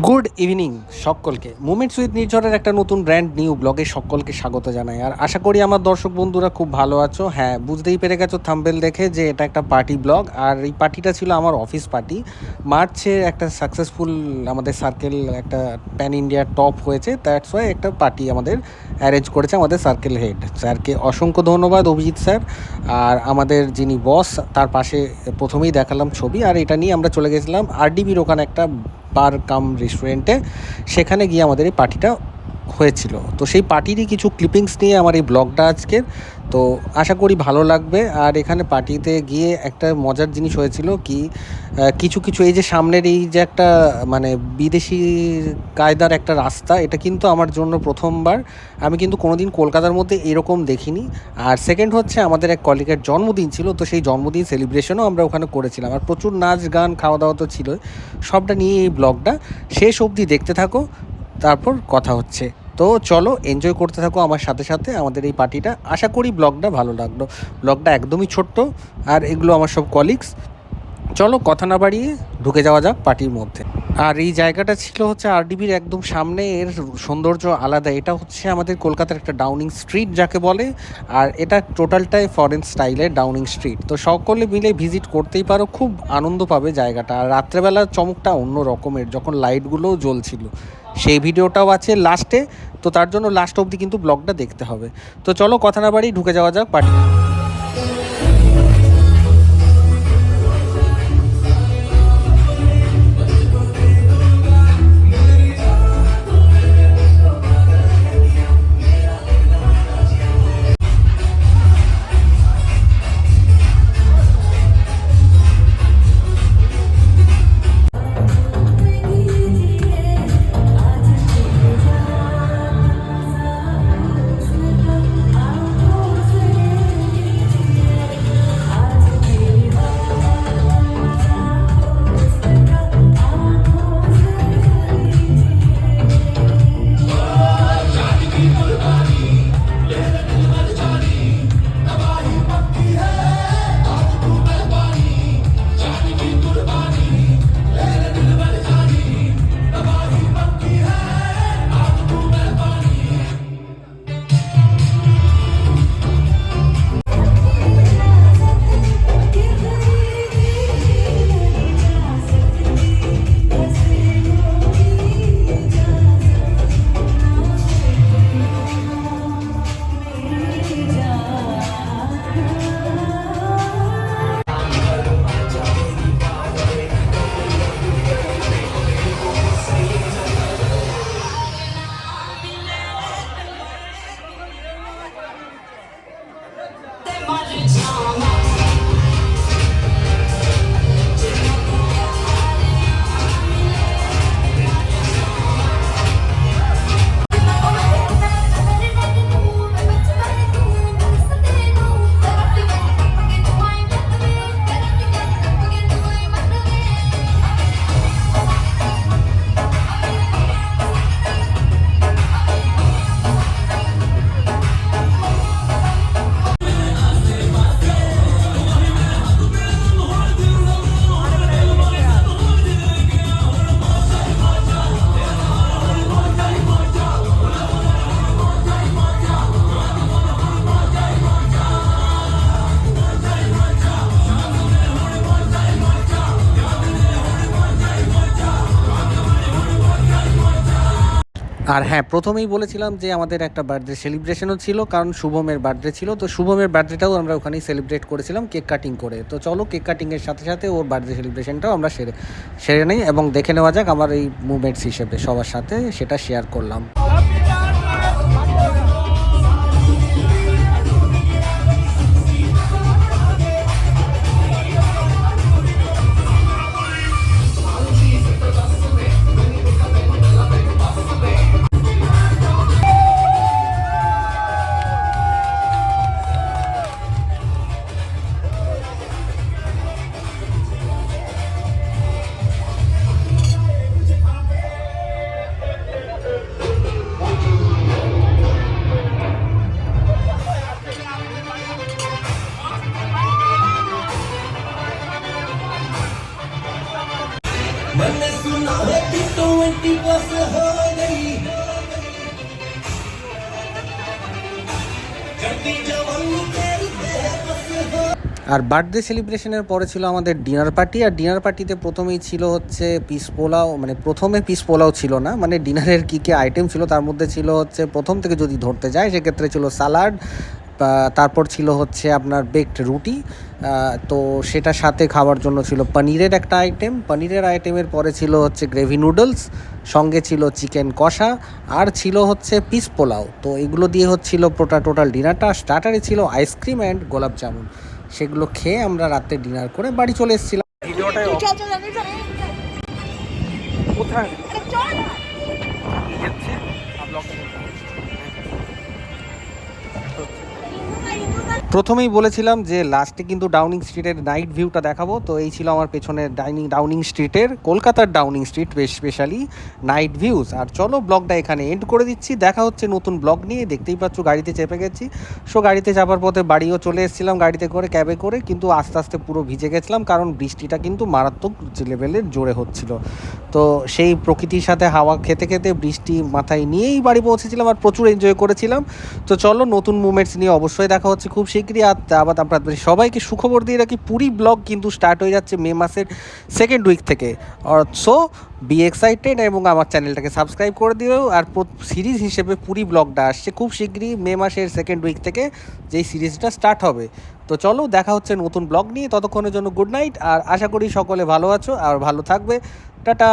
Good evening সকলকে। Movements with নির্ঝরের একটা নতুন ব্র্যান্ড নিউ ব্লগে সকলকে স্বাগত জানাই। আর আশা করি আমার দর্শক বন্ধুরা খুব ভালো আছো। হ্যাঁ, বুঝতেই পেরে গেছো থাম্বনেল দেখে যে এটা একটা পার্টি ব্লগ। আর এই পার্টিটা ছিল আমার অফিস পার্টি। মার্চে একটা সাকসেসফুল আমাদের সার্কেল একটা প্যান ইন্ডিয়া টপ হয়েছে, দ্যাটস ওয়াই একটা পার্টি আমাদের অ্যারেঞ্জ করেছে আমাদের সার্কেল হেড স্যারকে অসংখ্য ধন্যবাদ, অভিজিৎ স্যার। আর আমাদের যিনি বস তার পাশে প্রথমেই দেখালাম ছবি। আর এটা নিয়ে আমরা চলে গেছিলাম আরডিবির ওখানে একটা বার কাম রেস্টুরেন্টে। সেখানে গিয়ে আমাদের এই পার্টিটা হয়েছিল। তো সেই পার্টিরই কিছু ক্লিপিংস নিয়ে আমার এই ব্লগটা আজকের। তো আশা করি ভালো লাগবে। আর এখানে পার্টিতে গিয়ে একটা মজার জিনিস হয়েছিল কি, কিছু কিছু এই যে সামনের এই যে একটা মানে বিদেশি কায়দার একটা রাস্তা, এটা কিন্তু আমার জন্য প্রথমবার। আমি কিন্তু কোনোদিন কলকাতার মধ্যে এরকম দেখিনি। আর সেকেন্ড হচ্ছে আমাদের এক কলিগের জন্মদিন ছিল, তো সেই জন্মদিন সেলিব্রেশনও আমরা ওখানে করেছিলাম। আর প্রচুর নাচ গান খাওয়া দাওয়া তো ছিল। সবটা নিয়ে এই ব্লগটা শেষ অবধি দেখতে থাকো, তারপর কথা হচ্ছে। তো চলো এনজয় করতে থাকো আমার সাথে সাথে আমাদের এই পার্টিটা। আশা করি ব্লগটা ভালো লাগলো। ব্লগটা একদমই ছোট্ট, আর এগুলো আমার সব কলিগস। চলো কথা না বাড়িয়ে ঢুকে যাওয়া যাক পার্টির মধ্যে। আর এই জায়গাটা ছিল হচ্ছে আরডিবির একদম সামনে। এর সৌন্দর্য আলাদা। এটা হচ্ছে আমাদের কলকাতার একটা ডাউনিং স্ট্রিট যাকে বলে। আর এটা টোটালটাই ফরেন স্টাইলের ডাউনিং স্ট্রিট। তো সকলে মিলে ভিজিট করতেই পারো, খুব আনন্দ পাবে জায়গাটা। আর রাত্রেবেলার চমকটা অন্য রকমের, যখন লাইটগুলোও জ্বলছিল, সেই ভিডিওটাও আছে লাস্টে। তো তার জন্য লাস্ট অবধি কিন্তু ব্লগটা দেখতে হবে। তো চলো কথা না বাড়িয়ে ঢুকে যাওয়া যাক পার্টি। আর হ্যাঁ, প্রথমেই বলেছিলাম যে আমাদের একটা বার্থডে সেলিব্রেশনও ছিল, কারণ শুভমের বার্থডে ছিল। তো শুভমের বার্থডেটাও আমরা ওখানেই সেলিব্রেট করেছিলাম কেক কাটিং করে। তো চলো কেক কাটিংয়ের সাথে সাথে ওর বার্থডে সেলিব্রেশনটাও আমরা সেরে নেই এবং দেখে নেওয়া যাক আমার এই মুভমেন্টস হিসেবে সবার সাথে সেটা শেয়ার করলাম। मैंने सुना है कि 20 আর বার্থডে সেলিব্রেশনের পরে ছিল আমাদের ডিনার পার্টি। আর ডিনার পার্টিতে প্রথমেই ছিল হচ্ছে পিস পোলাও, মানে প্রথমে পিস পোলাও ছিল না, মানে ডিনারের কী কী আইটেম ছিল তার মধ্যে ছিল হচ্ছে, প্রথম থেকে যদি ধরতে যায় সেক্ষেত্রে ছিল সালাড, তারপর ছিল হচ্ছে আপনার বেকড রুটি, তো সেটার সাথে খাওয়ার জন্য ছিল পনিরের একটা আইটেম, পনিরের আইটেমের পরে ছিল হচ্ছে গ্রেভি নুডলস, সঙ্গে ছিল চিকেন কষা, আর ছিল হচ্ছে পিস পোলাও। তো এগুলো দিয়ে হচ্ছিল টোটাল ডিনারটা। স্টার্টারে ছিল আইসক্রিম অ্যান্ড গোলাপ জামুন। সেগুলো খেয়ে আমরা রাতে ডিনার করে বাড়ি চলে এসেছিলাম। ভিডিওটাই কোথায় প্রথমেই বলেছিলাম যে লাস্টে কিন্তু ডাউনিং স্ট্রিটের নাইট ভিউটা দেখাবো। তো এই ছিল আমার পেছনের ডাউনিং স্ট্রিটের, কলকাতার Downing Street specially night views. আর চলো ব্লগটা এখানে এন্ড করে দিচ্ছি, দেখা হচ্ছে নতুন ব্লগ নিয়ে। দেখতেই পাচ্ছ গাড়িতে চেপে গেছি। সো গাড়িতে চাপার পথে বাড়িও চলে এসেছিলাম গাড়িতে করে, ক্যাবে করে, কিন্তু আস্তে আস্তে পুরো ভিজে গেছিলাম কারণ বৃষ্টিটা কিন্তু মারাত্মক লেভেলের জোরে হচ্ছিল। তো সেই প্রকৃতির সাথে হাওয়া খেতে খেতে বৃষ্টি মাথায় নিয়েই বাড়ি পৌঁছেছিলাম আর প্রচুর এনজয় করেছিলাম। তো চলো নতুন মুভমেন্টস নিয়ে অবশ্যই দেখা হচ্ছে খুব শীঘ্রই। আর আবার আপনাদের সবাইকে সুখবর দিয়ে রাখি, পুরী ব্লগ কিন্তু স্টার্ট হয়ে যাচ্ছে মে মাসের সেকেন্ড উইক থেকে। সো বি এক্সাইটেড এবং আমার চ্যানেলটাকে সাবস্ক্রাইব করে দিও। আর সিরিজ হিসেবে পুরী ব্লগটা আসছে খুব শীঘ্রই মে মাসের সেকেন্ড উইক থেকে, যেই সিরিজটা স্টার্ট হবে। তো চলো দেখা হচ্ছে নতুন ব্লগ নিয়ে, ততক্ষণের জন্য গুড নাইট। আর আশা করি সকলে ভালো আছো আর ভালো থাকবে। টাটা।